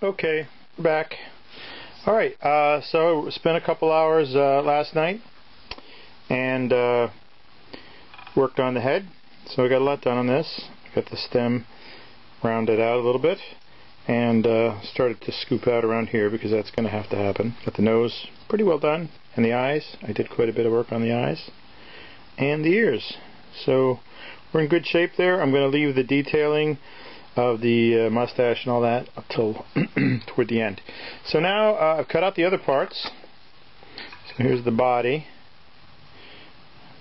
Okay, we're back. Alright, so spent a couple hours last night and worked on the head. So we got a lot done on this. Got the stem rounded out a little bit and started to scoop out around here because that's going to have to happen. Got the nose pretty well done, and the eyes. I did quite a bit of work on the eyes and the ears. So we're in good shape there. I'm going to leave the detailing of the mustache and all that up till toward the end. So now I've cut out the other parts. So here's the body,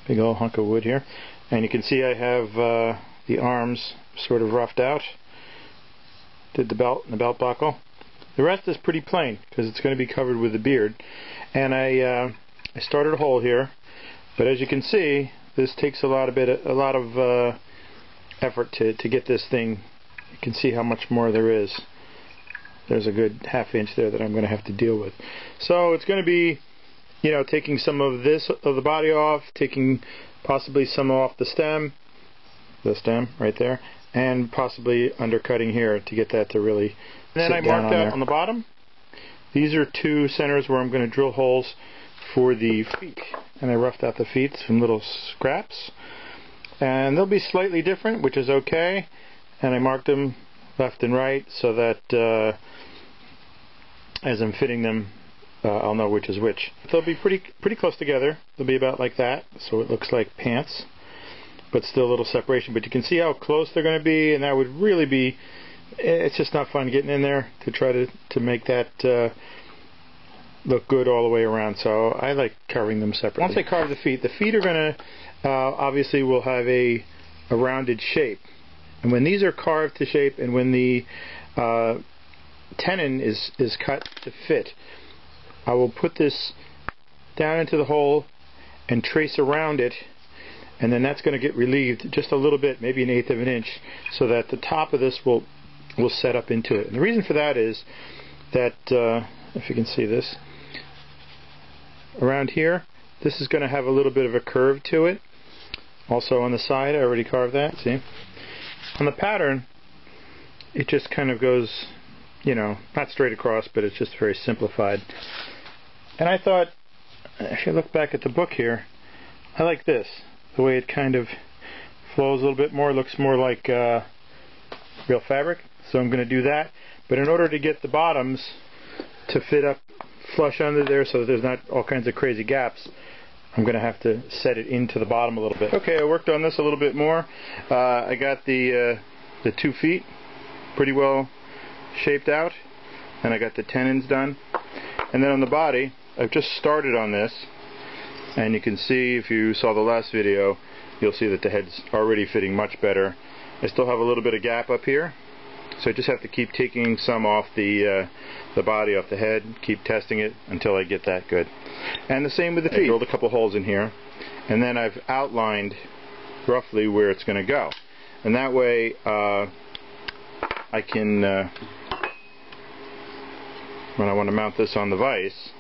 big old hunk of wood here, and you can see I have the arms sort of roughed out. Did the belt and the belt buckle. The rest is pretty plain because it's going to be covered with the beard. And I started a hole here, but as you can see, this takes a lot of effort to get this thing. You can see how much more there is. There's a good half inch there that I'm going to have to deal with. So it's going to be, you know, taking some of the body off, taking possibly some off the stem right there, and possibly undercutting here to get that to really sit down on there. And then I marked out on the bottom. These are two centers where I'm going to drill holes for the feet. And I roughed out the feet, some little scraps. And they'll be slightly different, which is okay. And I marked them left and right so that as I'm fitting them, I'll know which is which. They'll be pretty close together. They'll be about like that, so it looks like pants, but still a little separation. But you can see how close they're going to be, and that would really be, it's just not fun getting in there to try to make that look good all the way around. So I like carving them separately. Once I carve the feet are going to, obviously will have a rounded shape. And when these are carved to shape, and when the tenon is cut to fit, I will put this down into the hole and trace around it, and then that's going to get relieved just a little bit, maybe 1/8 of an inch, so that the top of this will set up into it. And the reason for that is that, if you can see this, around here, this is going to have a little bit of a curve to it. Also on the side, I already carved that, see? On the pattern, it just kind of goes, you know, not straight across, but it's just very simplified. And I thought, if you look back at the book here, I like this. The way it kind of flows a little bit more, looks more like real fabric. So I'm going to do that. But in order to get the bottoms to fit up flush under there so that there's not all kinds of crazy gaps, I'm going to have to set it into the bottom a little bit. Okay, I worked on this a little bit more. I got the 2 feet pretty well shaped out, and I got the tenons done. And then on the body, I've just started on this, and you can see, if you saw the last video, you'll see that the head's already fitting much better. I still have a little bit of gap up here, so I just have to keep taking some off the body, off the head, keep testing it until I get that good. And the same with the feet. I drilled a couple holes in here, and then I've outlined roughly where it's going to go. And that way I can, when I want to mount this on the vise,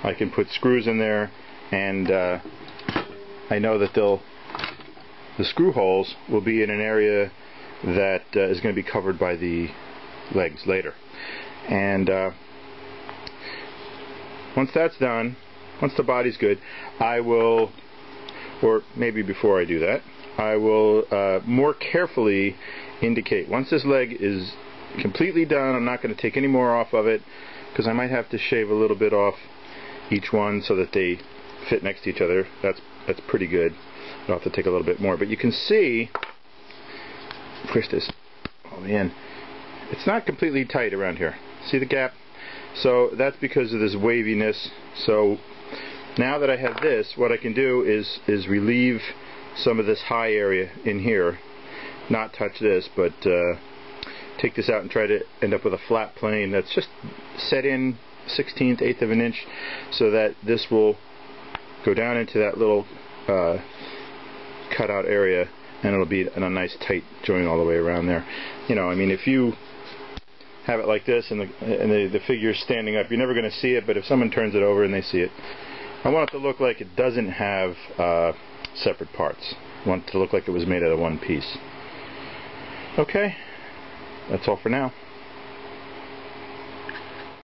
I can put screws in there, and I know that the screw holes will be in an area that is going to be covered by the legs later. And once that's done, once the body's good, I will, or maybe before I do that, I will more carefully indicate. Once this leg is completely done, I'm not going to take any more off of it, because I might have to shave a little bit off each one so that they fit next to each other. That's pretty good. I'll have to take a little bit more. But you can see, push this all the way in, it's not completely tight around here. See the gap? So that's because of this waviness. So now that I have this, what I can do is relieve some of this high area in here, not touch this, but take this out and try to end up with a flat plane that's just set in 1/16, 1/8 of an inch, so that this will go down into that little cutout area, and it'll be in a nice tight joint all the way around there. You know, I mean, if you have it like this and the figure's standing up, you're never going to see it, but if someone turns it over and they see it, I want it to look like it doesn't have separate parts. I want it to look like it was made out of one piece. Okay, that's all for now.